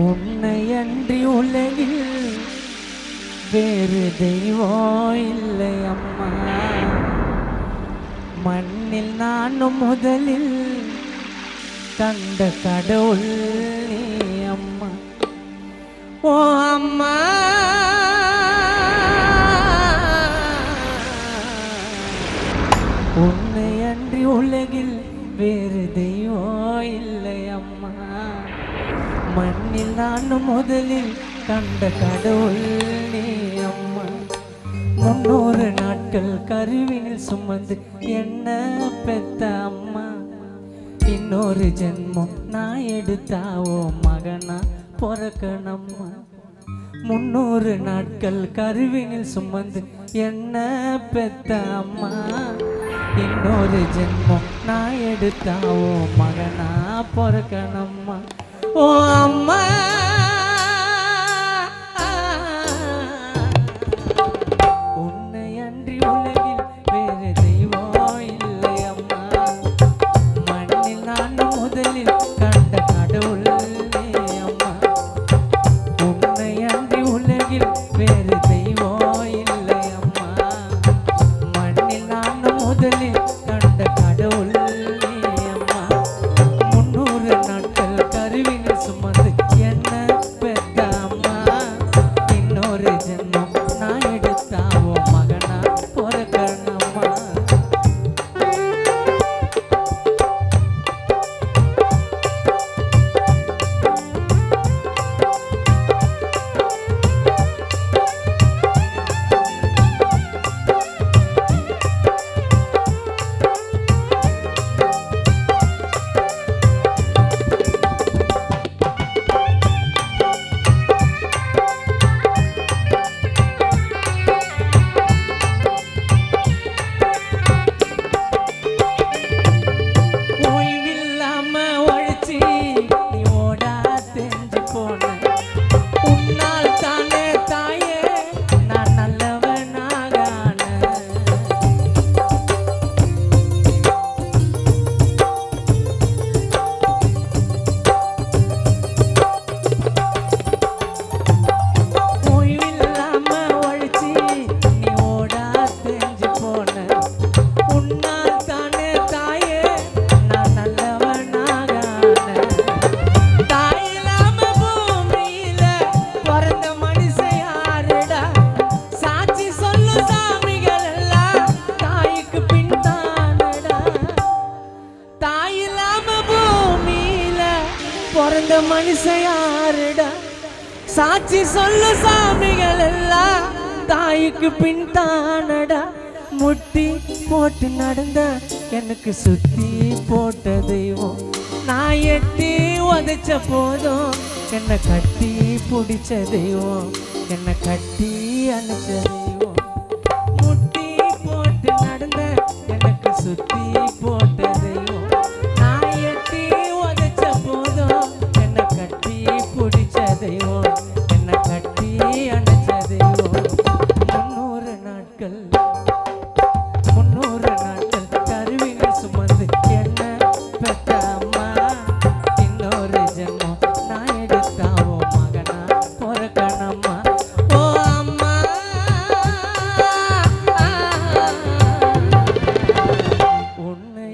உன்னை அன்றி உலகில் வேறு தெய்வம் இல்லை அம்மா. மண்ணில் நானும் முதலில் கண்ட கடவுள் நீ அம்மா. ஓ அம்மா, உன்னை அன்றி உலகில் வேறு தெய்வம் இல்லை அம்மா. மண்ணில் நானும் முதலில் கண்ட கடவுள் நீ அம்மா. 300 நாட்கள் கருவினில் சுமந்து என்ன பெத்த அம்மா. இன்னொரு ஜென்மம் நான் எடுத்தாவோ மகனா பொறக்கணம்மா. 300 நாட்கள் கருவினில் சுமந்து என்ன பெத்த அம்மா. இன்னொரு ஜென்மம் நான் எடுத்தாவோ மகனா பொறக்கணம்மா. ஓ அம்மா, உன்னை அன்றி உலகில் வேறு தெய்வம் இல்லை அம்மா. மண்ணில் நான் முதலில் கண்ட கடவுள் நீ அம்மா. உன்னை அன்றி உலகில் வேறு தெய்வம் இல்லை அம்மா. மண்ணில் நான் முதலில் கண்ட கடவுள் நீ அம்மா. 300 நாட்கள் கருவினில் சுமந்து என்ன பெத்த அம்மா. இன்னொரு ஜென்மம் நான் எடுத்தாவோ மகனா பொறக்கணம்மா. பிறந்த மனுஷன் யாருடா? சாட்சி சொல்லு சாமிகள் எல்லாம் தாய்க்கு பின் தானடா. முட்டி போட்டு நடந்த எனக்கு சுத்தி போட்ட தெய்வம். நான் எட்டி உதைச்ச போதும் என்னை கட்டி பிடிச்ச தெய்வம். என்னை கட்டி அணைச்ச தெய்வம். முட்டி போட்டு நடந்த எனக்கு சுத்தி போட்ட தெய்வம். நான் எட்டி உதைச்ச போதும் என்னை கட்டி பிடிச்ச தெய்வம். என்னை கட்டி அணைச்ச தெய்வம். 300 நாட்கள் கருவிகள் சுமந்து என்ன பெத்த அம்மா. இன்னொரு ஜென்மம் நான் எடுத்தாவோ மகனா பொறக்கணம்மா. ஓ அம்மா, உன்னை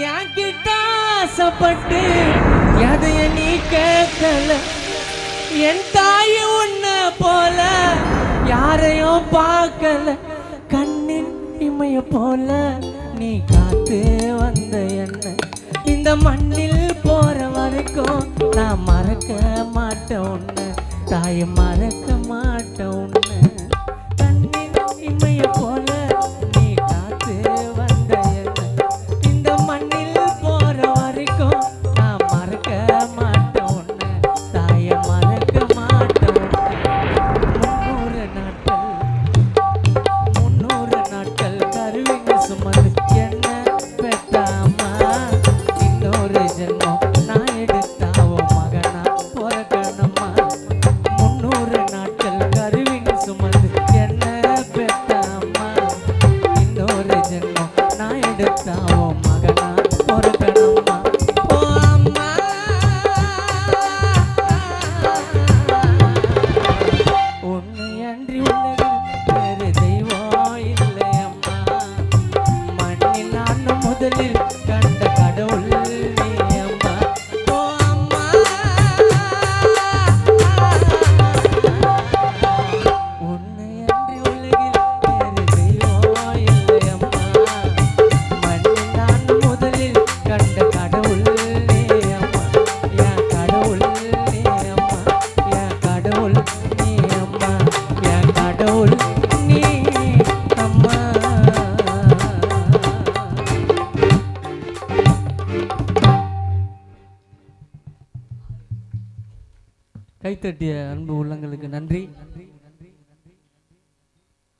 என்கிட்ட ஆசைப்பட்டு எதைய நீ கேட்கல என் தாய் உன்ன போல யாரையும் பார்க்கல கண்ணின் இமைய போல நீ காத்து வந்த என்ன இந்த மண்ணில் போற வரைக்கும் நான் மறக்க மாட்டேன் உன்னை தாய் மறக்க மாட்டேன் உன்னை கண்ணின் இமைய போல நீ காத்து வந்த என்ன இந்த மண்ணில் போற வரைக்கும் நான் மறக்க மாட்டேன் உன்னை தாய மறக்க மாட்டேன் உன்னை 300 நாட்கள் கருவிங்க சுமந்து என்ன பெத்த அம்மா இன்னொரு ஜென்மம் நான் எடுத்தாவோ மகனா பொறக்கணுமா 300 நாட்கள் கருவிங்க சுமந்து என்ன பெத்த அம்மா இன்னொரு ஜென்மம் நான் எடுத்தாவோ மகனா பொறக்கணுமா ஓ அம்மா உன்னை அன்றி உலகில் வேறு தெய்வம் இல்லை அம்மா மண்ணில் நான் முதலில் கண்ட கடவுள் நீ அம்மா ஓ அம்மா உன்னை அன்றி உலகில் வேறு தெய்வம் இல்லை அம்மா மண்ணில் நான் முதலில் கண்ட கடவுள் நீ அம்மா என் கடவுள் நீ அம்மா என் கடவுள் நீ அம்மா என் கடவுள் நீ அம்மா கைத்தட்டிய அன்பு உள்ளங்களுக்கு நன்றி.